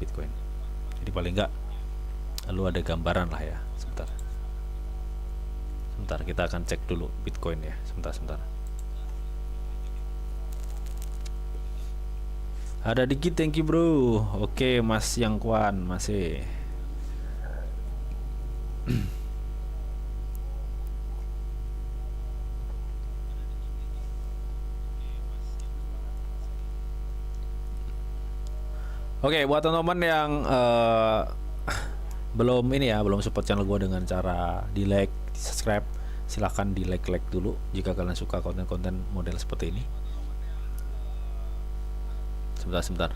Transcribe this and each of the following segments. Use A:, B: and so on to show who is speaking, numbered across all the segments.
A: Bitcoin. Jadi paling enggak lu ada gambaran lah ya. Sebentar kita akan cek dulu Bitcoin ya. Sebentar. Ada dikit, thank you bro. Oke Mas Yang Kuan masih. Oke, buat teman-teman yang belum ini ya, belum support channel gue dengan cara di like, di subscribe, silahkan di like dulu jika kalian suka konten-konten model seperti ini. Sebentar.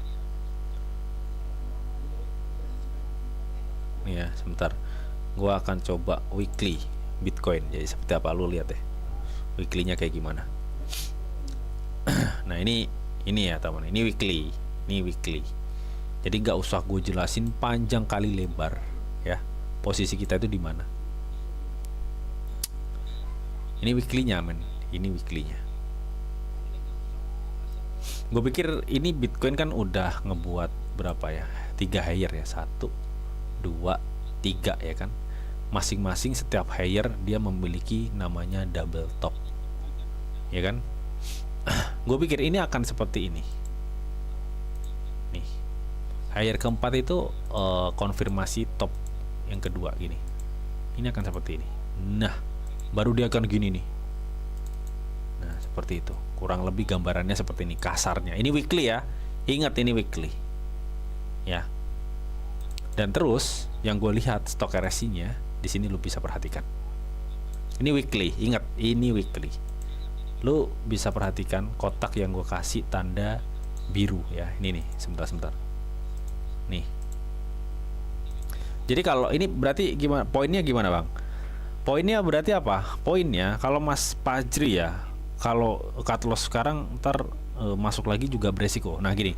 A: Nih ya, sebentar. Gue akan coba weekly Bitcoin. Jadi seperti apa, lu lihat deh. Weekly-nya kayak gimana. Nah, ini ya teman. Ini weekly. Jadi nggak usah gue jelasin panjang kali lebar ya. Posisi kita itu di mana. Ini weekly-nya men. Ini weekly-nya. Gue pikir ini Bitcoin kan udah ngebuat berapa ya? 3 higher ya. 1, 2, 3 ya kan. Masing-masing setiap higher dia memiliki namanya double top. Ya kan? Gue pikir ini akan seperti ini. Nih. Higher keempat itu konfirmasi top yang kedua gini. Ini akan seperti ini. Nah, baru dia akan gini nih. Nah, seperti itu. Kurang lebih gambarannya seperti ini kasarnya. Ini weekly ya. Ingat ini weekly. Ya. Dan terus yang gue lihat stok RSI-nya di sini lu bisa perhatikan. Ini weekly. Ingat, ini weekly. Lu bisa perhatikan kotak yang gue kasih tanda biru ya. Ini nih, sebentar. Nih. Jadi kalau ini berarti gimana? Poinnya gimana, Bang? Poinnya berarti apa? Poinnya kalau Mas Fajri ya, kalau cut loss sekarang ntar masuk lagi juga beresiko. Nah, gini.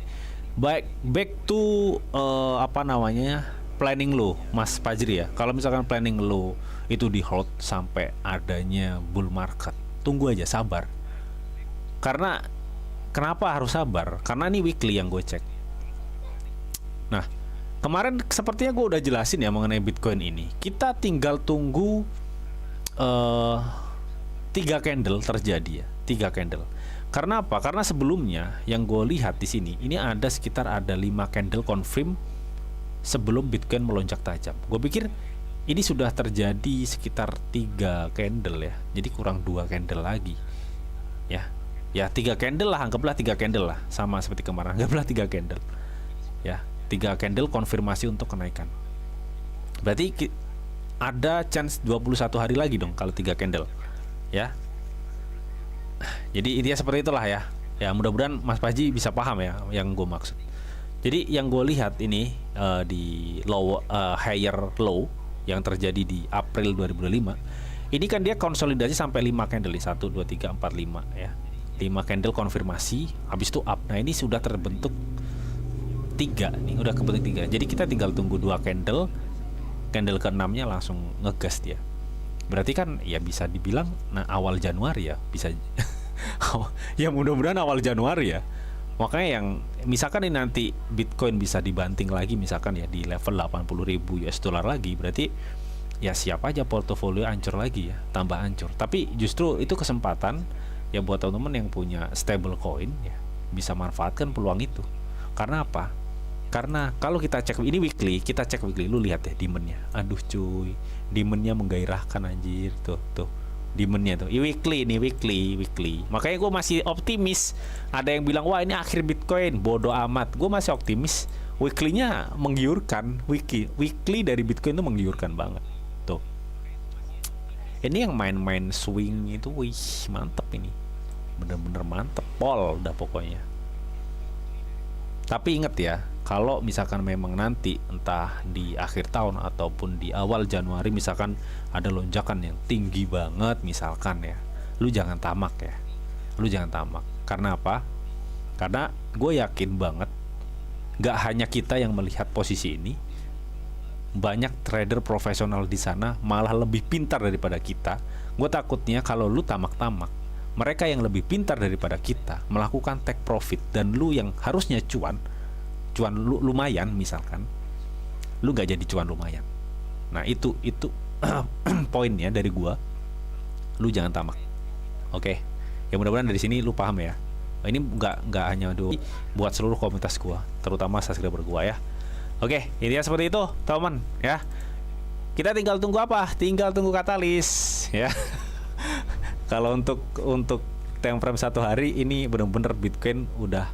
A: Back to apa namanya? Planning lo, Mas Fajri ya. Kalau misalkan planning lo itu di hold sampai adanya bull market, tunggu aja, sabar. Karena kenapa harus sabar? Karena ini weekly yang gue cek. Nah, kemarin sepertinya gue udah jelasin ya mengenai Bitcoin ini. Kita tinggal tunggu 3 candle terjadi ya, 3 candle. Karena apa? Karena sebelumnya yang gue lihat di sini, ini ada sekitar 5 candle confirm sebelum Bitcoin melonjak tajam. Gue pikir ini sudah terjadi sekitar 3 candle ya. Jadi kurang 2 candle lagi. Ya 3 candle lah, anggaplah 3 candle lah. Sama seperti kemarin, anggaplah 3 candle. Ya, 3 candle konfirmasi untuk kenaikan. Berarti ada chance 21 hari lagi dong kalau 3 candle. Ya. Jadi intinya seperti itulah ya. Ya, mudah-mudahan Mas Paji bisa paham ya yang gue maksud. Jadi yang gue lihat ini di low higher low yang terjadi di April 2025. Ini kan dia konsolidasi sampai 5 candle, 1 2 3 4 5 ya. 5 candle konfirmasi, habis itu up. Nah, ini sudah terbentuk 3 nih, udah kebentuk 3. Jadi kita tinggal tunggu 2 candle. Candle ke-6-nya langsung ngegas dia. Berarti kan ya bisa dibilang awal Januari ya, bisa. Ya mudah-mudahan awal Januari ya. Makanya yang misalkan ini nanti Bitcoin bisa dibanting lagi misalkan ya di level 80.000 US dollar lagi, berarti ya siap aja portofolio hancur lagi ya, tambah hancur. Tapi justru itu kesempatan ya buat teman-teman yang punya stable coin ya, bisa manfaatkan peluang itu. Karena apa? Karena kalau kita cek ini weekly, kita cek weekly, lu lihat deh demandnya. Aduh cuy, demandnya menggairahkan anjir, tuh demandnya tuh. Ini weekly. Makanya gue masih optimis. Ada yang bilang wah ini akhir Bitcoin, bodoh amat. Gue masih optimis. Weekly-nya menggiurkan. Weekly dari Bitcoin itu menggiurkan banget. Tuh. Ini yang main-main swing itu, wih mantep ini. Bener-bener mantep, pol udah pokoknya. Tapi inget ya, kalau misalkan memang nanti entah di akhir tahun ataupun di awal Januari misalkan ada lonjakan yang tinggi banget misalkan ya, lu jangan tamak ya. Lu jangan tamak. Karena apa? Karena gue yakin banget gak hanya kita yang melihat posisi ini, banyak trader profesional di sana malah lebih pintar daripada kita. Gue takutnya kalau lu tamak-tamak, mereka yang lebih pintar daripada kita melakukan take profit, dan lu yang harusnya cuan cuan lumayan misalkan, lu nggak jadi cuan lumayan. Nah itu poinnya dari gua, lu jangan tamak. Oke, ya mudah-mudahan dari sini lu paham ya. Ini nggak hanya buat seluruh komunitas gua, terutama subscriber gua ya. Oke, intinya seperti itu teman ya. Kita tinggal tunggu apa? Tinggal tunggu katalis ya. Kalau untuk time frame 1 hari ini benar-benar Bitcoin udah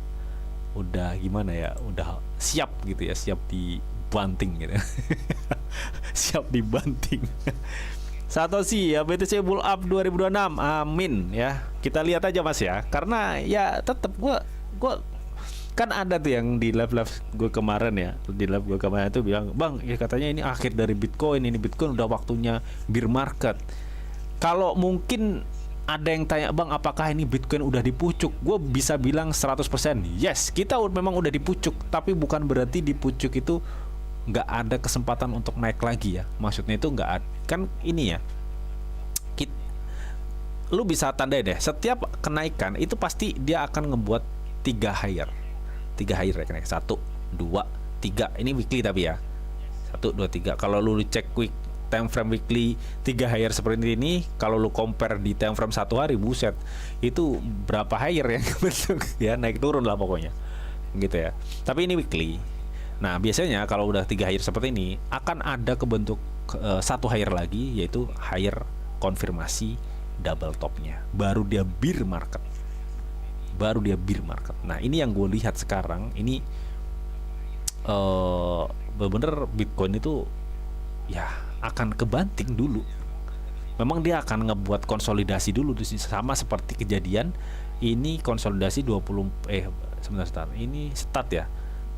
A: gimana ya? Udah siap gitu ya, siap dibanting gitu. Siap dibanting. Satoshi ya, BTC bull up 2026. Amin ya. Kita lihat aja Mas ya. Karena ya tetap gua kan ada tuh yang di live gue kemarin ya, di live gue kemarin itu bilang, "Bang, ya katanya ini akhir dari Bitcoin, ini Bitcoin udah waktunya bear market." Kalau mungkin ada yang tanya, "Bang, apakah ini Bitcoin udah dipucuk?" Gue bisa bilang 100% yes, kita memang udah dipucuk, tapi bukan berarti dipucuk itu nggak ada kesempatan untuk naik lagi ya. Maksudnya itu nggak ada, kan ini ya, lu bisa tandai deh, setiap kenaikan itu pasti dia akan ngebuat 3 higher ya, 1, 2, 3. Ini weekly tapi ya, 1, 2, 3. Kalau lu cek time frame weekly 3 higher seperti ini, kalau lu compare di time frame 1 hari, buset, itu berapa higher yang bentuk ya, naik turun lah pokoknya gitu ya. Tapi ini weekly. Nah biasanya kalau udah 3 higher seperti ini, akan ada kebentuk 1 higher lagi, yaitu higher konfirmasi double topnya, baru dia bear market. Nah ini yang gue lihat sekarang ini, bener-bener Bitcoin itu ya akan kebanting dulu. Memang dia akan ngebuat konsolidasi dulu, sama seperti kejadian ini konsolidasi 20 sebentar, ini start ya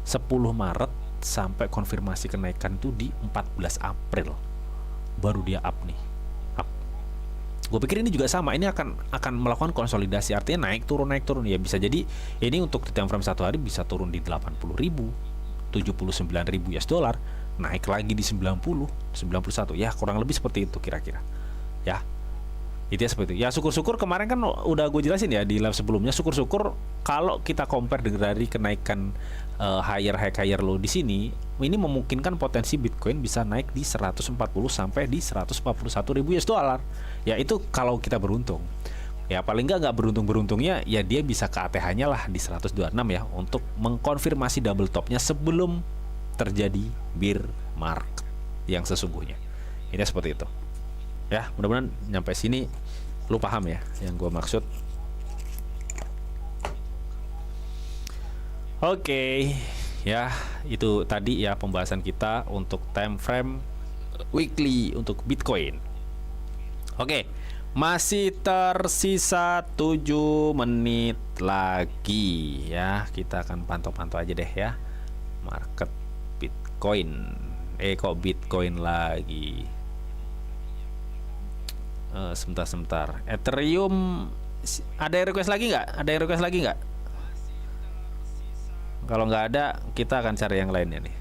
A: 10 Maret sampai konfirmasi kenaikan itu di 14 April baru dia up nih. Gue pikir ini juga sama, ini akan melakukan konsolidasi, artinya naik turun ya. Bisa jadi ini untuk di time frame 1 hari bisa turun di 80.000, 79.000 US dollar, naik lagi di 90, 91 ya, kurang lebih seperti itu kira-kira ya. Itu ya seperti itu ya. Syukur-syukur kemarin kan udah gue jelasin ya di live sebelumnya, syukur-syukur kalau kita compare dari kenaikan higher low di sini, ini memungkinkan potensi Bitcoin bisa naik di 140 sampai di 141.000 US dollar. Ya itu kalau kita beruntung. Ya paling nggak beruntungnya ya dia bisa ke ATH-nya lah di 126 ya, untuk mengkonfirmasi double topnya sebelum terjadi bear market yang sesungguhnya. Ini seperti itu. Ya, mudah-mudahan nyampe sini lu paham ya yang gue maksud. Oke, ya itu tadi ya pembahasan kita untuk time frame weekly untuk Bitcoin. Oke, masih tersisa 7 menit lagi ya. Kita akan pantau-pantau aja deh ya market Bitcoin. Kok Bitcoin lagi? Sebentar. Ethereum ada yang request lagi nggak? Kalau nggak ada, kita akan cari yang lainnya nih.